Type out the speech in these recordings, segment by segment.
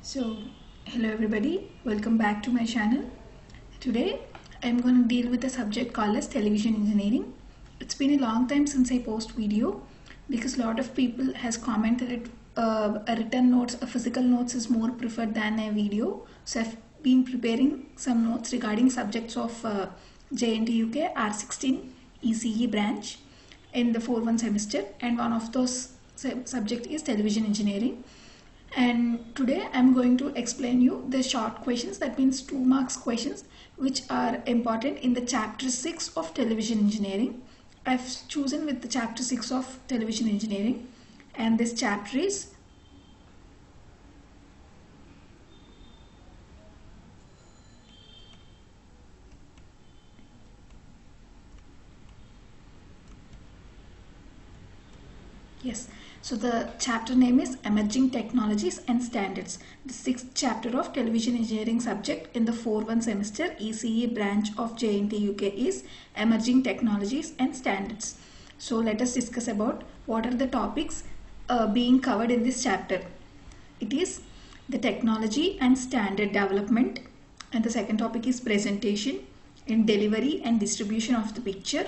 So, hello everybody, welcome back to my channel. Today I'm going to deal with a subject called as television engineering. It's been a long time since I post video because a lot of people has commented it, a written notes, a physical notes is more preferred than a video. So I've been preparing some notes regarding subjects of JNT UK R16 ECE branch in the 4-1 semester, and one of those subject is television engineering. And today I'm going to explain you the short questions, that means 2 marks questions, which are important in the chapter 6 of television engineering. I've chosen with the chapter 6 of television engineering, and this chapter is so the chapter name is Emerging Technologies and Standards. The 6th chapter of television engineering subject in the 4-1 semester ECE branch of JNT UK is Emerging Technologies and Standards. So let us discuss about what are the topics being covered in this chapter. It is the technology and standard development, and the second topic is presentation and delivery and distribution of the picture,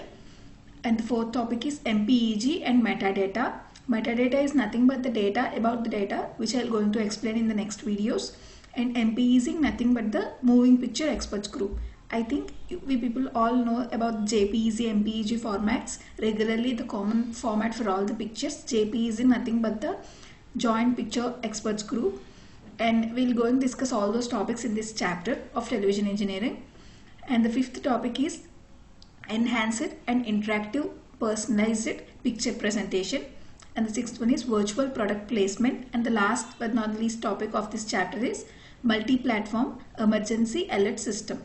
and the fourth topic is MPEG and metadata. Metadata is nothing but the data about the data, which I am going to explain in the next videos. And MP is nothing but the moving picture experts group. I think we people all know about JPEG, MPEG formats. Regularly the common format for all the pictures. JPEG is nothing but the joint picture experts group. And we'll go and discuss all those topics in this chapter of television engineering. And the fifth topic is enhanced and interactive personalized picture presentation. And the sixth one is virtual product placement, and the last but not least topic of this chapter is multi-platform emergency alert system.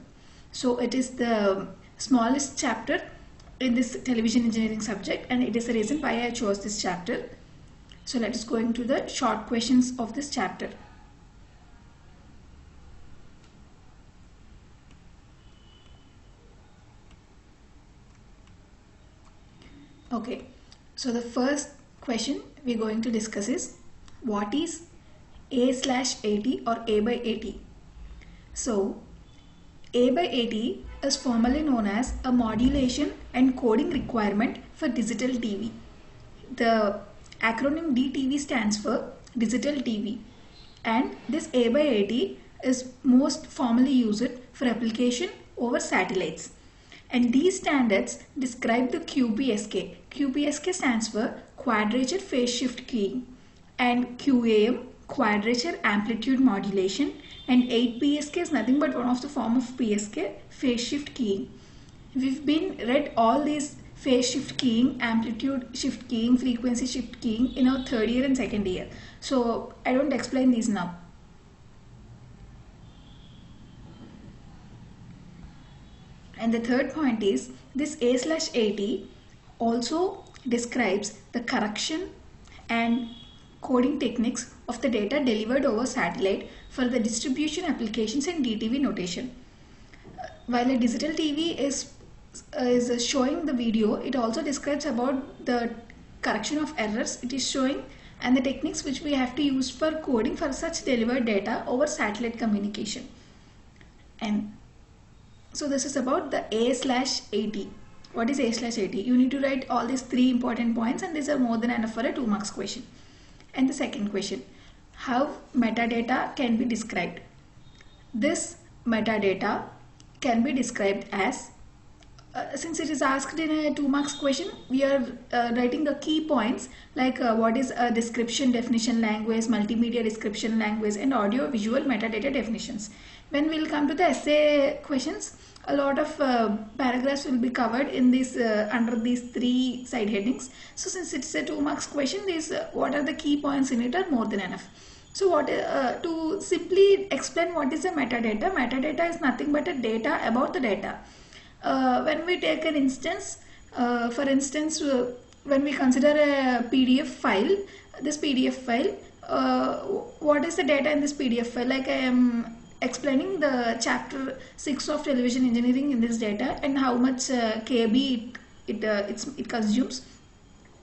So it is the smallest chapter in this television engineering subject, and it is the reason why I chose this chapter. So let us go into the short questions of this chapter. Okay, so the first question we're going to discuss is, what is A/AT or A by AT? So A by AT is formally known as a modulation and coding requirement for digital TV. The acronym DTV stands for digital TV, and this A by AT is most formally used for application over satellites. And these standards describe the QPSK. QPSK stands for quadrature phase shift keying, and QAM, quadrature amplitude modulation, and 8PSK is nothing but one of the form of PSK, phase shift keying. We've been read all these phase shift keying, amplitude shift keying, frequency shift keying in our third year and second year. So I don't explain these now. And the third point is, this A/AT also describes the correction and coding techniques of the data delivered over satellite for the distribution applications and DTV notation. While a digital TV is showing the video, it also describes about the correction of errors it is showing and the techniques which we have to use for coding for such delivered data over satellite communication. And so this is about the A/AT. What is A/AT? You need to write all these 3 important points, and these are more than enough for a 2 marks question. And the second question, how metadata can be described? This metadata can be described as, since it is asked in a 2 marks question, we are writing the key points like what is a description definition language, multimedia description language, and audio visual metadata definitions. When we'll come to the essay questions, a lot of paragraphs will be covered in this under these 3 side headings. So since it's a 2 marks question, these what are the key points in it are more than enough. So what to simply explain what is a metadata? Metadata is nothing but a data about the data. When we take an instance, for instance, when we consider a PDF file, this PDF file, what is the data in this PDF file? Like I am explaining the chapter 6 of television engineering in this data and how much KB it consumes.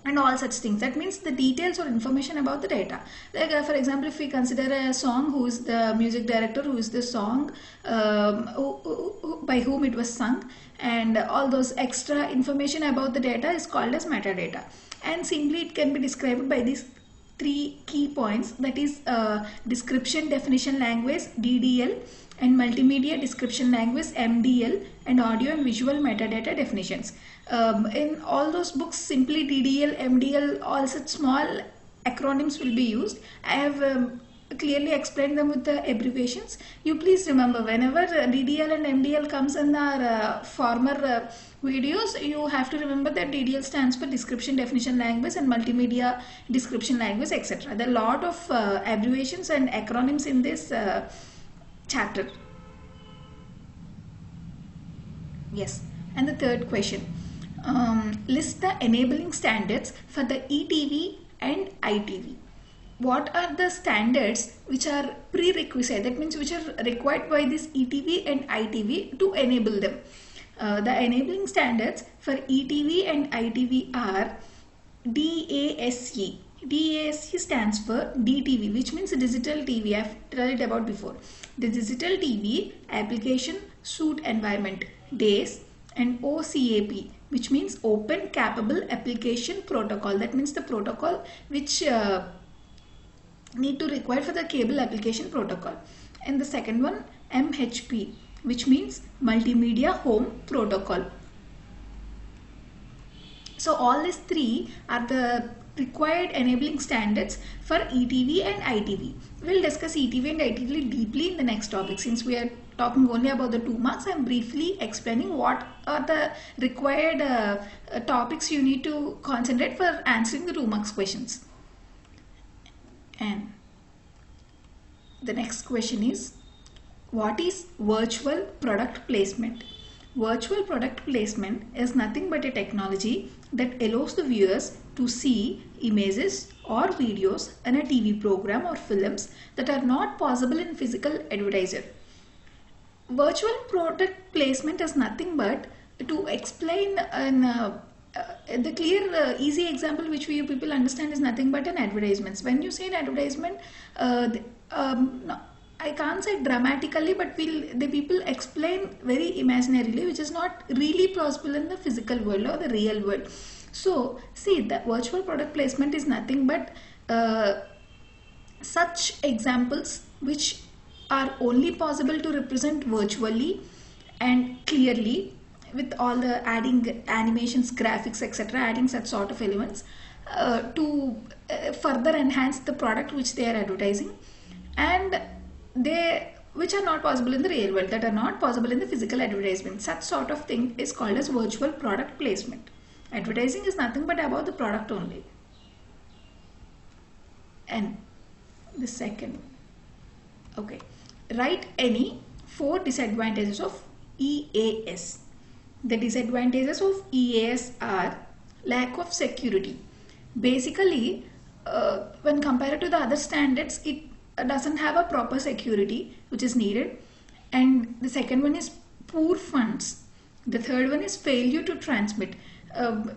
and all such things. That means the details or information about the data. Like for example, if we consider a song, who is the music director, who is the song, by whom it was sung, and all those extra information about the data is called as metadata. And simply it can be described by these three key points, that is description definition language DDL, and multimedia description language MDL, and audio and visual metadata definitions. In all those books, simply DDL, MDL, all such small acronyms will be used. I have clearly explained them with the abbreviations. You please remember, whenever DDL and MDL comes in our former videos, you have to remember that DDL stands for description definition language and multimedia description language, etc. There are a lot of abbreviations and acronyms in this chapter. Yes. And the third question, list the enabling standards for the ETV and ITV. What are the standards which are prerequisite, that means which are required by this ETV and ITV to enable them? The enabling standards for ETV and ITV are DASE. DASE stands for DTV, which means digital TV. I've told it about before. The digital TV application suite environment, DASE, and OCAP, which means Open Capable Application Protocol. That means the protocol which need to require for the cable application protocol. And the second one, MHP, which means Multimedia Home Protocol. So all these three are the required enabling standards for ETV and ITV. We'll discuss ETV and ITV deeply in the next topic. Since we are talking only about the 2 marks, I'm briefly explaining what are the required topics you need to concentrate for answering the 2 marks questions. And the next question is, what is virtual product placement? Virtual product placement is nothing but a technology that allows the viewers to see images or videos in a TV program or films that are not possible in physical advertiser. Virtual product placement is nothing but to explain the clear easy example which we people understand is nothing but an advertisements. When you say an advertisement, no, I can't say dramatically, but the people explain very imaginarily, which is not really possible in the physical world or the real world. So see, the virtual product placement is nothing but such examples which are only possible to represent virtually and clearly, with all the adding animations, graphics, etc., adding such sort of elements to further enhance the product which they are advertising, and which are not possible in the real world, that are not possible in the physical advertisement. Such sort of thing is called as virtual product placement. Advertising is nothing but about the product only. And the second, okay, write any 4 disadvantages of EAS. The disadvantages of EAS are lack of security. Basically, when compared to the other standards, it doesn't have a proper security which is needed. And the second one is poor funds. The third one is failure to transmit.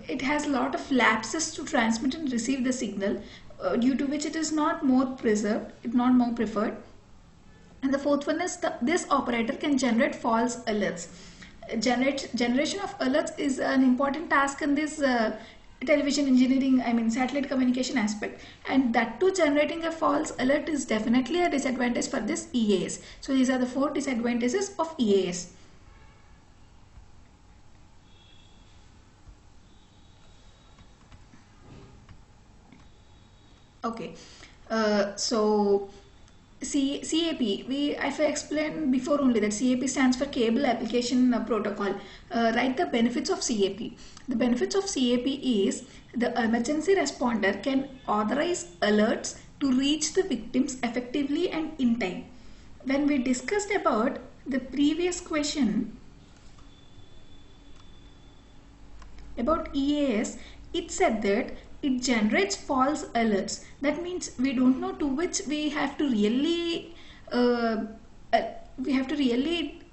It has a lot of lapses to transmit and receive the signal, due to which it is not more preserved, it's not more preferred. And the fourth one is this operator can generate false alerts. Generation of alerts is an important task in this television engineering, satellite communication aspect, and that too generating a false alert is definitely a disadvantage for this EAS. So these are the 4 disadvantages of EAS. Okay, so CAP, I've explained before only that CAP stands for Cable Application Protocol. Write the benefits of CAP. The benefits of CAP is the emergency responder can authorize alerts to reach the victims effectively and in time. When we discussed about the previous question about EAS, it said that it generates false alerts. That means we don't know to which we have to really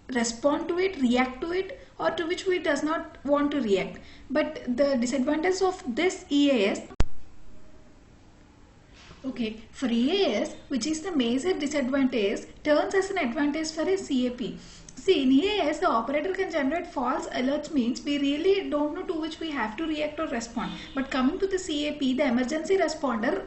respond to it, react to it, or to which we does not want to react. But the disadvantage of this EAS, okay, for EAS, which is the major disadvantage, turns as an advantage for a CAP. See, in EAS, the operator can generate false alerts, means we really don't know to which we have to react or respond. But coming to the CAP, the emergency responder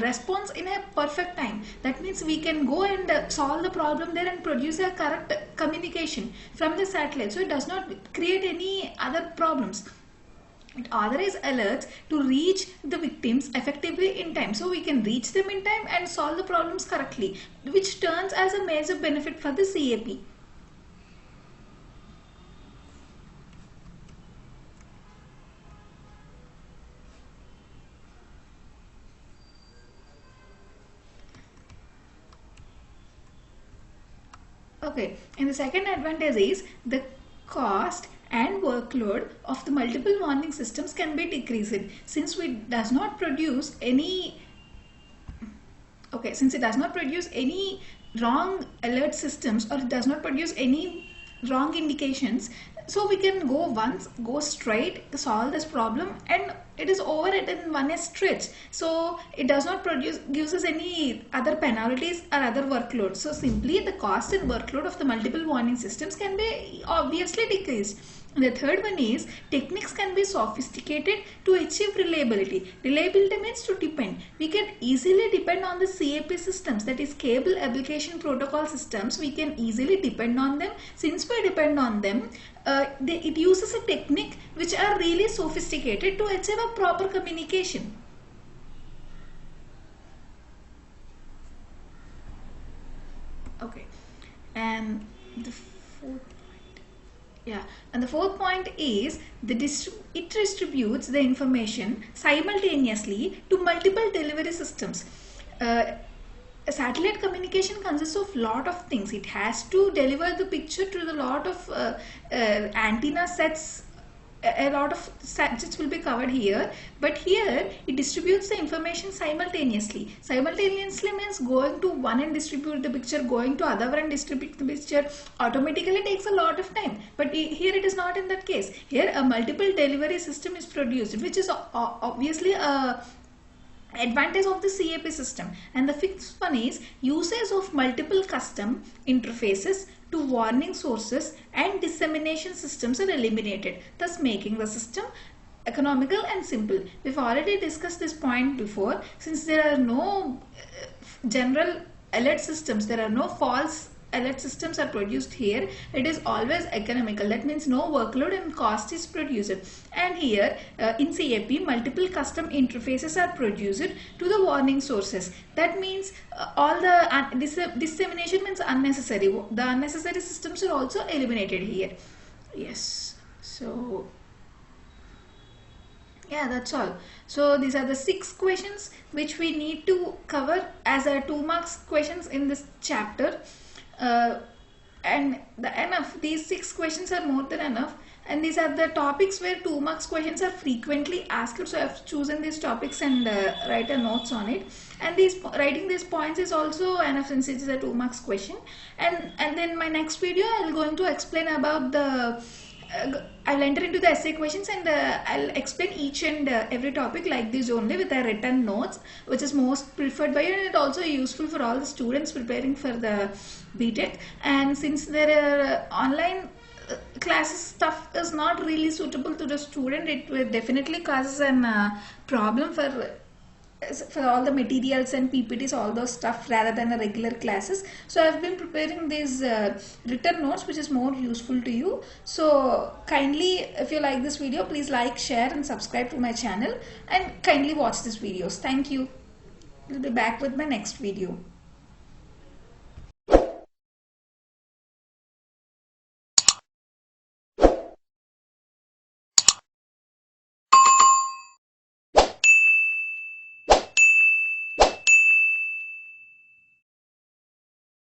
responds in a perfect time. That means we can go and solve the problem there and produce a correct communication from the satellite. So it does not create any other problems. It authorizes alerts to reach the victims effectively in time. So we can reach them in time and solve the problems correctly, which turns as a major benefit for the CAP. Okay, and the second advantage is the cost and workload of the multiple warning systems can be decreased, since we does not produce any wrong alert systems, or it does not produce any wrong indications. So we can go straight, solve this problem, and it is over it in one stretch. So it does not gives us any other penalties or other workload. So simply the cost and workload of the multiple warning systems can be obviously decreased. The third one is techniques can be sophisticated to achieve reliability. Reliability means to depend. We can easily depend on the CAP systems, that is cable application protocol systems. We can easily depend on them. Since we depend on them, it uses a technique which are really sophisticated to achieve a proper communication. Okay, and the fourth and the fourth point is it distributes the information simultaneously to multiple delivery systems. Satellite communication consists of lot of things. It has to deliver the picture to the lot of antenna sets. A lot of subjects will be covered here, but here it distributes the information simultaneously. Simultaneously means going to one and distribute the picture, going to other and distribute the picture automatically takes a lot of time. But here it is not in that case. Here a multiple delivery system is produced, which is obviously a advantage of the CAP system. And the fifth one is usage of multiple custom interfaces to warning sources and dissemination systems are eliminated, thus making the system economical and simple. We've already discussed this point before. Since there are no general alert systems, there are no false alert systems are produced here, it is always economical. That means no workload and cost is produced. And here in CAP, multiple custom interfaces are produced to the warning sources. That means all the dissemination means unnecessary. The unnecessary systems are also eliminated here. Yes. So yeah, that's all. So these are the 6 questions which we need to cover as a 2 marks questions in this chapter. And these 6 questions are more than enough, and these are the topics where 2 marks questions are frequently asked. So I have chosen these topics and write a notes on it, and writing these points is also enough since it is a 2 marks question. And then my next video I'll going to explain about the I'll enter into the essay questions, and I'll explain each and every topic like this only with a written notes, which is most preferred by you, and it also useful for all the students preparing for the BTech. And since there are online classes stuff is not really suitable to the student, it will definitely causes an problem for all the materials and PPTs, all those stuff, rather than a regular classes. So I've been preparing these written notes which is more useful to you. So kindly, if you like this video, please like, share and subscribe to my channel, and kindly watch these videos. Thank you. I'll be back with my next video.